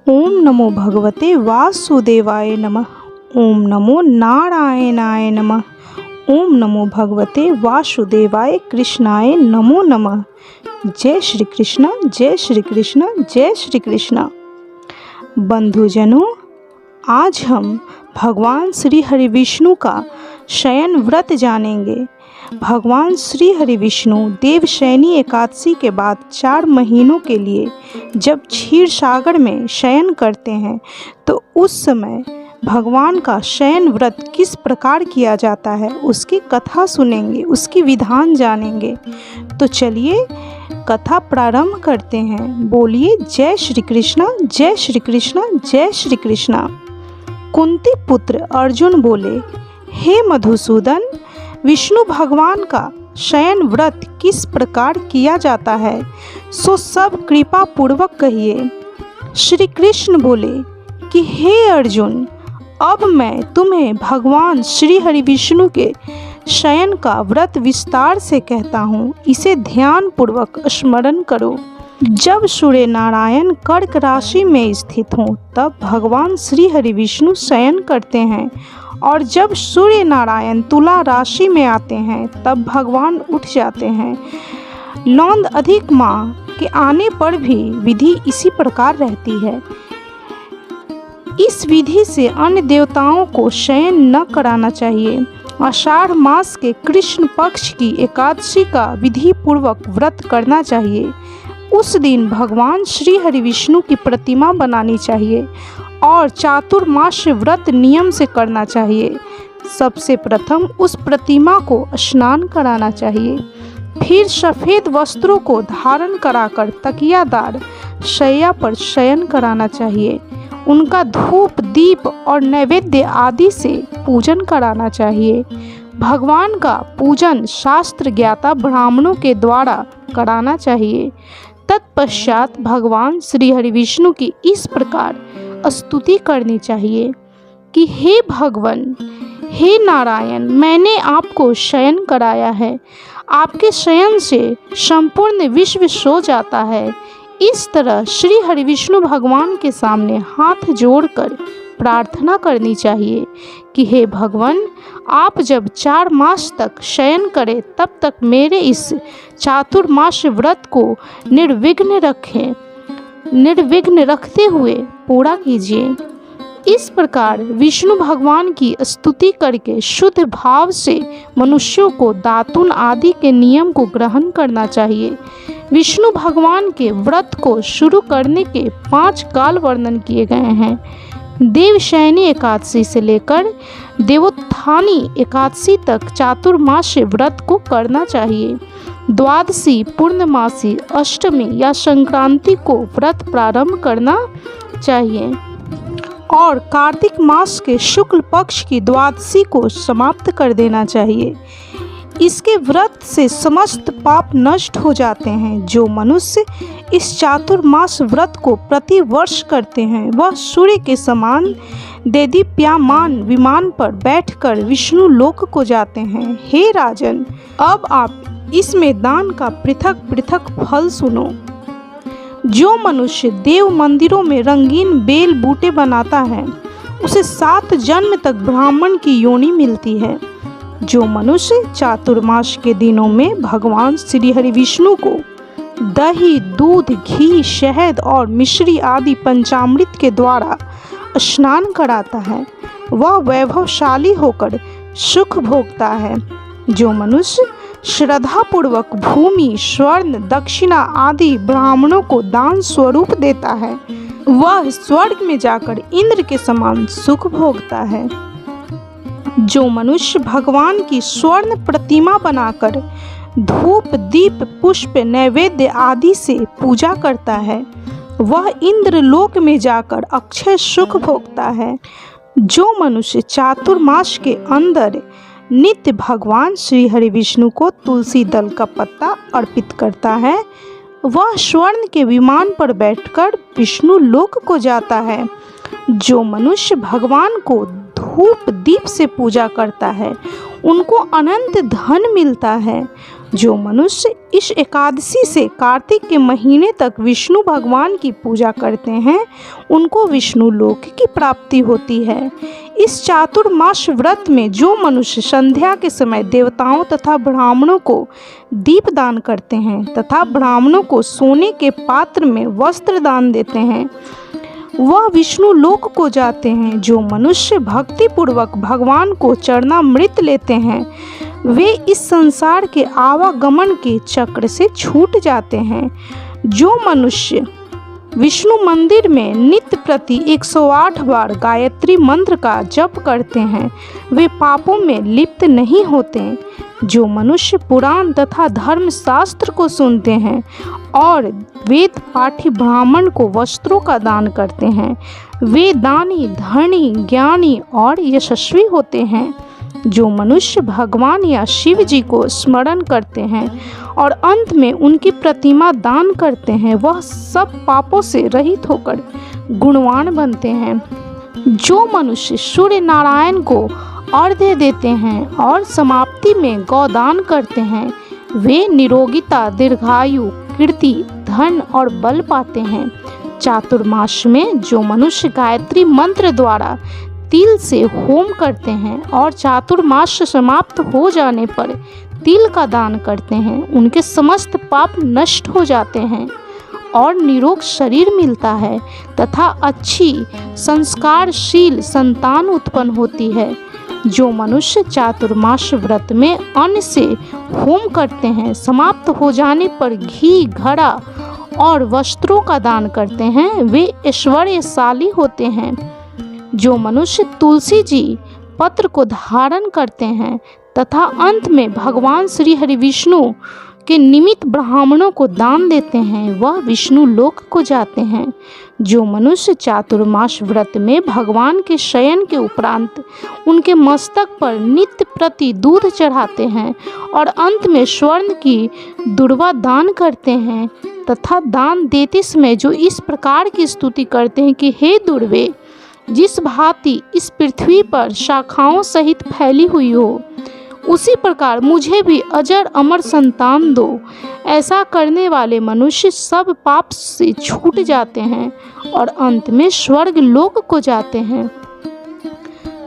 ओम नमो भगवते वासुदेवाय नमः। ओम नमो नारायणाय नमः। ओम नमो भगवते वासुदेवाय कृष्णाय नमो नमः। जय श्री कृष्ण, जय श्री कृष्ण, जय श्री कृष्ण। बंधुजनों, आज हम भगवान श्री हरि विष्णु का शयन व्रत जानेंगे। भगवान श्री हरि विष्णु देवशयनी एकादशी के बाद 4 महीनों के लिए जब क्षीर सागर में शयन करते हैं तो उस समय भगवान का शयन व्रत किस प्रकार किया जाता है उसकी कथा सुनेंगे, उसकी विधान जानेंगे। तो चलिए कथा प्रारंभ करते हैं। बोलिए जय श्री कृष्ण, जय श्री कृष्ण, जय श्री कृष्ण। कुंती पुत्र अर्जुन बोले, हे मधुसूदन, विष्णु भगवान का शयन व्रत किस प्रकार किया जाता है सो सब कृपा पूर्वक कहिए। श्री कृष्ण बोले कि हे अर्जुन, अब मैं तुम्हें भगवान श्री हरि विष्णु के शयन का व्रत विस्तार से कहता हूँ, इसे ध्यान पूर्वक स्मरण करो। जब सूर्य नारायण कर्क राशि में स्थित हों तब भगवान श्री हरि विष्णु शयन करते हैं, और जब सूर्य नारायण तुला राशि में आते हैं तब भगवान उठ जाते हैं। लौंद अधिक माह के आने पर भी विधि इसी प्रकार रहती है। इस विधि से अन्य देवताओं को शयन न कराना चाहिए। आषाढ़ मास के कृष्ण पक्ष की एकादशी का विधि पूर्वक व्रत करना चाहिए। उस दिन भगवान श्री हरि विष्णु की प्रतिमा बनानी चाहिए और चातुर्मास व्रत नियम से करना चाहिए। सबसे प्रथम उस प्रतिमा को स्नान कराना चाहिए, फिर सफ़ेद वस्त्रों को धारण कराकर तकियादार शैया पर शयन कराना चाहिए। उनका धूप, दीप और नैवेद्य आदि से पूजन कराना चाहिए। भगवान का पूजन शास्त्र ज्ञाता ब्राह्मणों के द्वारा कराना चाहिए। तत्पश्चात भगवान श्री हरि विष्णु की इस प्रकार स्तुति करनी चाहिए कि हे भगवान, हे नारायण, मैंने आपको शयन कराया है। आपके शयन से संपूर्ण विश्व सो जाता है। इस तरह श्री हरि विष्णु भगवान के सामने हाथ जोड़कर प्रार्थना करनी चाहिए कि हे भगवान, आप जब 4 मास तक शयन करें तब तक मेरे इस चातुर्मास व्रत को निर्विघ्न रखते हुए पूरा कीजिए। इस प्रकार विष्णु भगवान की स्तुति करके शुद्ध भाव से मनुष्यों को दातुन आदि के नियम को ग्रहण करना चाहिए। विष्णु भगवान के व्रत को शुरू करने के 5 काल वर्णन किए गए हैं। देवशयनी एकादशी से लेकर देवोत्थानी एकादशी तक चातुर्मास व्रत को करना चाहिए। द्वादशी, पूर्णमासी, अष्टमी या संक्रांति को व्रत प्रारंभ करना चाहिए और कार्तिक मास के शुक्ल पक्ष की द्वादशी को समाप्त कर देना चाहिए। इसके व्रत से समस्त पाप नष्ट हो जाते हैं। जो मनुष्य इस चातुर्मास व्रत को प्रति वर्ष करते हैं वह सूर्य के समान देदीप्यमान विमान पर बैठकर विष्णु लोक को जाते हैं। हे राजन, अब आप इसमें दान का पृथक पृथक फल सुनो। जो मनुष्य देव मंदिरों में रंगीन बेल बूटे बनाता है उसे 7 जन्म तक ब्राह्मण की योनि मिलती है। जो मनुष्य चातुर्मास के दिनों में भगवान श्री हरि विष्णु को दही, दूध, घी, शहद और मिश्री आदि पंचामृत के द्वारा स्नान कराता है वह वैभवशाली होकर सुख भोगता है। जो मनुष्य श्रद्धापूर्वक भूमि, स्वर्ण, दक्षिणा आदि ब्राह्मणों को दान स्वरूप देता है वह स्वर्ग में जाकर इंद्र के समान सुख भोगता है। जो मनुष्य भगवान की स्वर्ण प्रतिमा बनाकर धूप, दीप, पुष्प, नैवेद्य आदि से पूजा करता है वह इंद्र लोक में जाकर अक्षय सुख भोगता है। जो मनुष्य चातुर्मास के अंदर नित्य भगवान श्री हरि विष्णु को तुलसी दल का पत्ता अर्पित करता है वह स्वर्ण के विमान पर बैठकर विष्णु लोक को जाता है। जो मनुष्य भगवान को धूप दीप से पूजा करता है उनको अनंत धन मिलता है। जो मनुष्य इस एकादशी से कार्तिक के महीने तक विष्णु भगवान की पूजा करते हैं उनको विष्णु लोक की प्राप्ति होती है। इस चातुर्मास व्रत में जो मनुष्य संध्या के समय देवताओं तथा ब्राह्मणों को दीप दान करते हैं तथा ब्राह्मणों को सोने के पात्र में वस्त्र दान देते हैं वह विष्णु लोक को जाते हैं। जो मनुष्य भक्ति पूर्वक भगवान को चरणामृत लेते हैं वे इस संसार के आवागमन के चक्र से छूट जाते हैं। जो मनुष्य विष्णु मंदिर में नित्य प्रति 108 बार गायत्री मंत्र का जप करते हैं वे पापों में लिप्त नहीं होते। जो मनुष्य पुराण तथा धर्मशास्त्र को सुनते हैं और वेद पाठी ब्राह्मण को वस्त्रों का दान करते हैं वे दानी, धनी, ज्ञानी और यशस्वी होते हैं। जो मनुष्य भगवान या शिव जी को स्मरण करते हैं और अंत में उनकी प्रतिमा दान करते हैं वह सब पापों से रहित होकर गुणवान बनते हैं। जो मनुष्य सूर्य नारायण को अर्घ्य देते हैं और समाप्ति में गौदान करते हैं वे निरोगिता, दीर्घायु, कीर्ति, धन और बल पाते हैं। चातुर्मास में जो मनुष्य गायत्री मंत्र द्वारा तिल से होम करते हैं और चातुर्मास समाप्त हो जाने पर तिल का दान करते हैं उनके समस्त पाप नष्ट हो जाते हैं और निरोग शरीर मिलता है तथा अच्छी संस्कारशील संतान उत्पन्न होती है। जो मनुष्य चातुर्मास व्रत में अन्न से होम करते हैं समाप्त हो जाने पर घी, घड़ा और वस्त्रों का दान करते हैं वे ऐश्वर्यशाली होते हैं। जो मनुष्य तुलसी जी पत्र को धारण करते हैं तथा अंत में भगवान श्री हरि विष्णु के निमित्त ब्राह्मणों को दान देते हैं वह विष्णु लोक को जाते हैं। जो मनुष्य चातुर्मास व्रत में भगवान के शयन के उपरांत उनके मस्तक पर नित्य प्रति दूध चढ़ाते हैं और अंत में स्वर्ण की दुर्वा दान करते हैं तथा दान देते समय जो इस प्रकार की स्तुति करते हैं कि हे दुर्वे, जिस भांति इस पृथ्वी पर शाखाओं सहित फैली हुई हो उसी प्रकार मुझे भी अजर अमर संतान दो। ऐसा करने वाले मनुष्य सब पाप से छूट जाते हैं और अंत में स्वर्ग लोक को जाते हैं।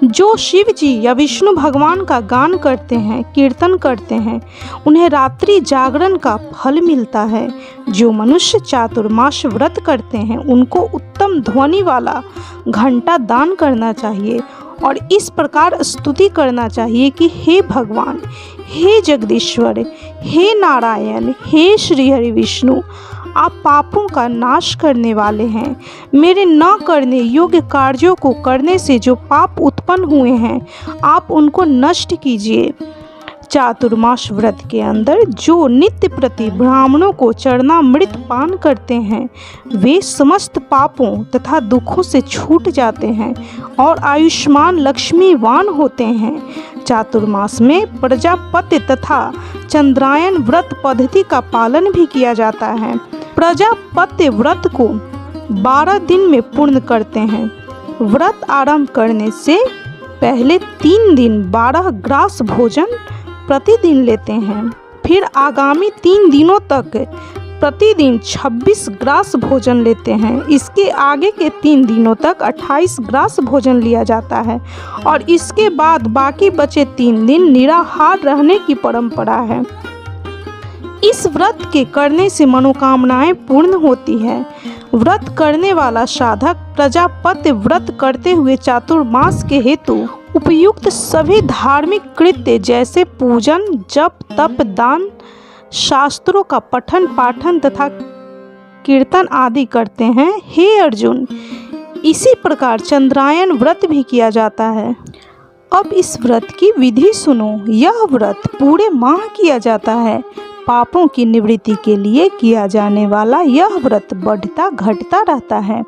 जो शिव जी या विष्णु भगवान का गान करते हैं, कीर्तन करते हैं उन्हें रात्रि जागरण का फल मिलता है। जो मनुष्य चातुर्मास व्रत करते हैं उनको उत्तम ध्वनि वाला घंटा दान करना चाहिए और इस प्रकार स्तुति करना चाहिए कि हे भगवान, हे जगदीश्वर, हे नारायण, हे श्री हरि विष्णु, आप पापों का नाश करने वाले हैं। मेरे न करने योग्य कार्यों को करने से जो पाप उत्पन्न हुए हैं आप उनको नष्ट कीजिए। चातुर्मास व्रत के अंदर जो नित्य प्रति ब्राह्मणों को चरणामृत पान करते हैं वे समस्त पापों तथा दुखों से छूट जाते हैं और आयुष्मान लक्ष्मीवान होते हैं। चातुर्मास में प्रजापत्य तथा चंद्रायन व्रत पद्धति का पालन भी किया जाता है। प्रजापत्य व्रत को 12 दिन में पूर्ण करते हैं। व्रत आरंभ करने से पहले 3 दिन 12 ग्रास भोजन प्रतिदिन लेते हैं। फिर आगामी 3 दिनों तक प्रतिदिन 26 ग्रास भोजन लेते हैं। इसके आगे के 3 दिनों तक 28 ग्रास भोजन लिया जाता है और इसके बाद बाकी बचे 3 दिन निराहार रहने की परंपरा है। इस व्रत के करने से मनोकामनाएं पूर्ण होती है। व्रत करने वाला साधक प्रजापत्य व्रत करते हुए चातुर्मास के हेतु उपयुक्त सभी धार्मिक कृत्य जैसे पूजन, जप, तप, दान, शास्त्रों का पठन पाठन तथा कीर्तन आदि करते हैं। हे अर्जुन, इसी प्रकार चंद्रायन व्रत भी किया जाता है। अब इस व्रत की विधि सुनो। यह व्रत पूरे माह किया जाता है। पापों की निवृत्ति के लिए किया जाने वाला यह व्रत बढ़ता घटता रहता है।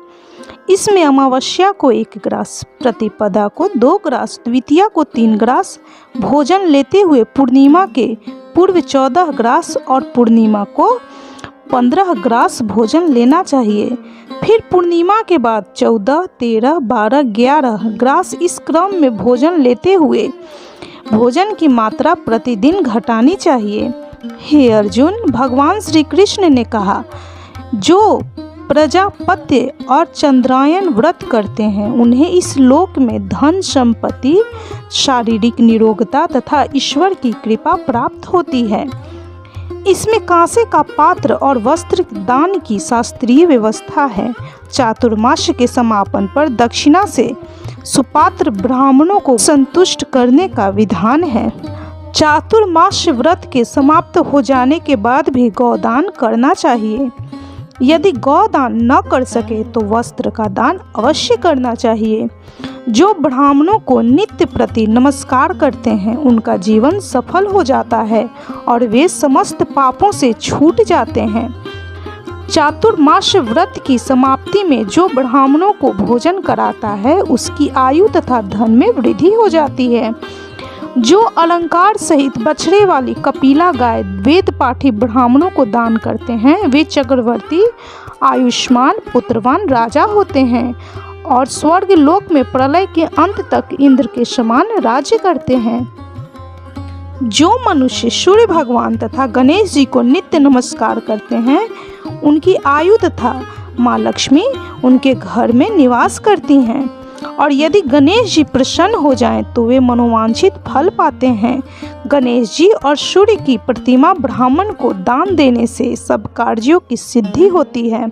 इसमें अमावस्या को 1 ग्रास, प्रतिपदा को 2 ग्रास, द्वितीया को 3 ग्रास भोजन लेते हुए पूर्णिमा के पूर्व 14 ग्रास और पूर्णिमा को 15 ग्रास भोजन लेना चाहिए। फिर पूर्णिमा के बाद 14, 13, 12, 11 ग्रास इस क्रम में भोजन लेते हुए भोजन की मात्रा प्रतिदिन घटानी चाहिए। हे अर्जुन, भगवान श्री कृष्ण ने कहा, जो प्रजापत्य और चंद्रायन व्रत करते हैं उन्हें इस लोक में धन संपत्ति, शारीरिक निरोगता तथा ईश्वर की कृपा प्राप्त होती है। इसमें कांसे का पात्र और वस्त्र दान की शास्त्रीय व्यवस्था है। चातुर्मास के समापन पर दक्षिणा से सुपात्र ब्राह्मणों को संतुष्ट करने का विधान है। चातुर्मास व्रत के समाप्त हो जाने के बाद भी गौदान करना चाहिए। यदि गौदान न कर सके तो वस्त्र का दान अवश्य करना चाहिए। जो ब्राह्मणों को नित्य प्रति नमस्कार करते हैं उनका जीवन सफल हो जाता है और वे समस्त पापों से छूट जाते हैं। चातुर्मास व्रत की समाप्ति में जो ब्राह्मणों को भोजन कराता है उसकी आयु तथा धन में वृद्धि हो जाती है। जो अलंकार सहित बछड़े वाली कपिला गाय वेद पाठी ब्राह्मणों को दान करते हैं वे चक्रवर्ती, आयुष्मान, पुत्रवान राजा होते हैं और स्वर्ग लोक में प्रलय के अंत तक इंद्र के समान राज्य करते हैं। जो मनुष्य सूर्य भगवान तथा गणेश जी को नित्य नमस्कार करते हैं उनकी आयु तथा माँ लक्ष्मी उनके घर में निवास करती हैं और यदि गणेश जी प्रसन्न हो जाएं तो वे मनोवांछित फल पाते हैं। गणेश जी और सूर्य की प्रतिमा ब्राह्मण को दान देने से सब कार्यों की सिद्धि होती है।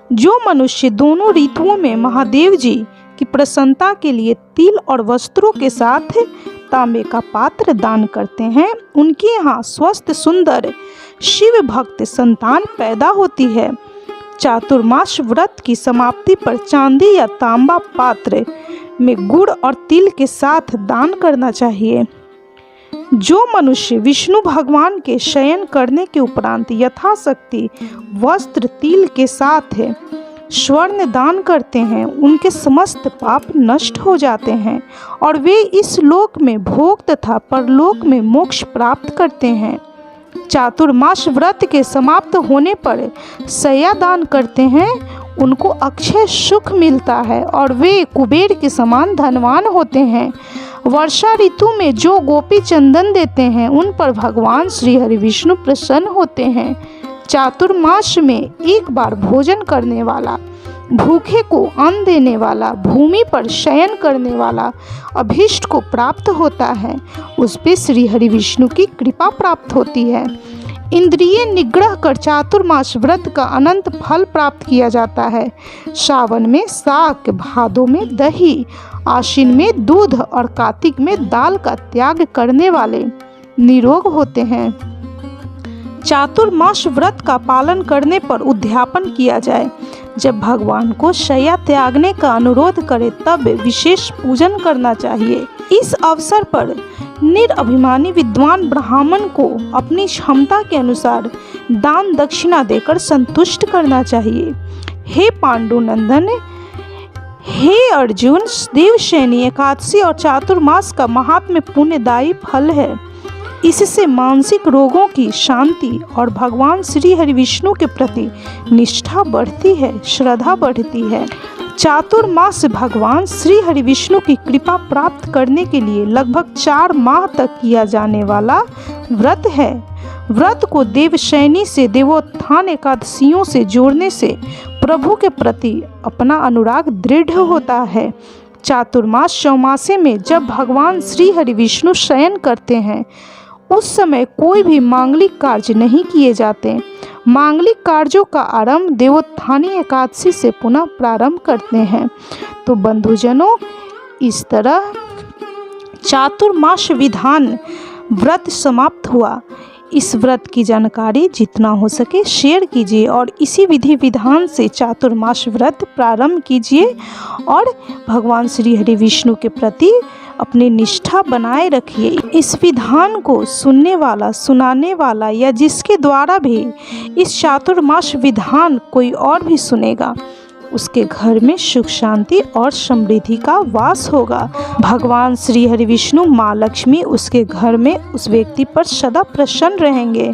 जो मनुष्य दोनों ऋतुओं में महादेव जी की प्रसन्नता के लिए तिल और वस्त्रों के साथ तांबे का पात्र दान करते हैं उनके यहाँ स्वस्थ सुंदर शिव भक्त संतान पैदा होती है। चातुर्मास व्रत की समाप्ति पर चांदी या तांबा पात्र में गुड़ और तिल के साथ दान करना चाहिए। जो मनुष्य विष्णु भगवान के शयन करने के उपरांत यथाशक्ति वस्त्र तिल के साथ स्वर्ण दान करते हैं उनके समस्त पाप नष्ट हो जाते हैं और वे इस लोक में भोग तथा परलोक में मोक्ष प्राप्त करते हैं। चातुर्मास व्रत के समाप्त होने पर शय्या दान करते हैं उनको अक्षय सुख मिलता है और वे कुबेर के समान धनवान होते हैं। वर्षा ऋतु में जो गोपी चंदन देते हैं उन पर भगवान श्री हरि विष्णु प्रसन्न होते हैं। चातुर्मास में एक बार भोजन करने वाला, भूखे को अन्न देने वाला, भूमि पर शयन करने वाला अभीष्ट को प्राप्त होता है। उस पे श्री हरि विष्णु की कृपा प्राप्त होती है। इंद्रिय निग्रह कर चातुर्मास व्रत का अनंत फल प्राप्त किया जाता है। सावन में साग, भादों में दही, आश्विन में दूध और कार्तिक में दाल का त्याग करने वाले निरोग होते हैं। चातुर्मास व्रत का पालन करने पर उद्यापन किया जाए। जब भगवान को शय्या त्यागने का अनुरोध करे तब विशेष पूजन करना चाहिए। इस अवसर पर निरअभिमानी विद्वान ब्राह्मण को अपनी क्षमता के अनुसार दान दक्षिणा देकर संतुष्ट करना चाहिए। हे पांडुनंदन, हे अर्जुन, देवशयनी एकादशी और चातुर्मास का महात्म्य पुण्यदायी फल है। इससे मानसिक रोगों की शांति और भगवान श्री हरि विष्णु के प्रति निष्ठा बढ़ती है, श्रद्धा बढ़ती है। चातुर्मास भगवान श्री हरि विष्णु की कृपा प्राप्त करने के लिए लगभग 4 माह तक किया जाने वाला व्रत है। व्रत को देवशयनी से देवोत्थान एकादशियों से जोड़ने से प्रभु के प्रति अपना अनुराग दृढ़ होता है। चातुर्मास चौमासे में जब भगवान श्री हरि विष्णु शयन करते हैं उस समय कोई भी मांगलिक कार्य नहीं किए जाते। मांगलिक कार्यों का आरंभ देवोत्थानी एकादशी से पुनः प्रारंभ करते हैं। तो बंधुजनों, इस तरह चातुर्मास विधान व्रत समाप्त हुआ। इस व्रत की जानकारी जितना हो सके शेयर कीजिए और इसी विधि विधान से चातुर्मास व्रत प्रारंभ कीजिए और भगवान श्री हरि विष्णु के प्रति अपनी निष्ठा बनाए रखिए। इस विधान को सुनने वाला, सुनाने वाला या जिसके द्वारा भी इस चातुर्मास विधान कोई और भी सुनेगा उसके घर में सुख शांति और समृद्धि का वास होगा। भगवान श्री हरि विष्णु, माँ लक्ष्मी उसके घर में उस व्यक्ति पर सदा प्रसन्न रहेंगे।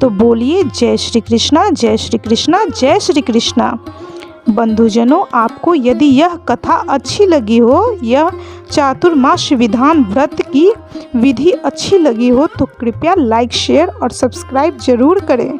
तो बोलिए जय श्री कृष्णा, जय श्री कृष्णा, जय श्री कृष्णा। बंधुजनों, आपको यदि यह कथा अच्छी लगी हो, यह चातुर्मास विधान व्रत की विधि अच्छी लगी हो तो कृपया लाइक, शेयर और सब्सक्राइब जरूर करें।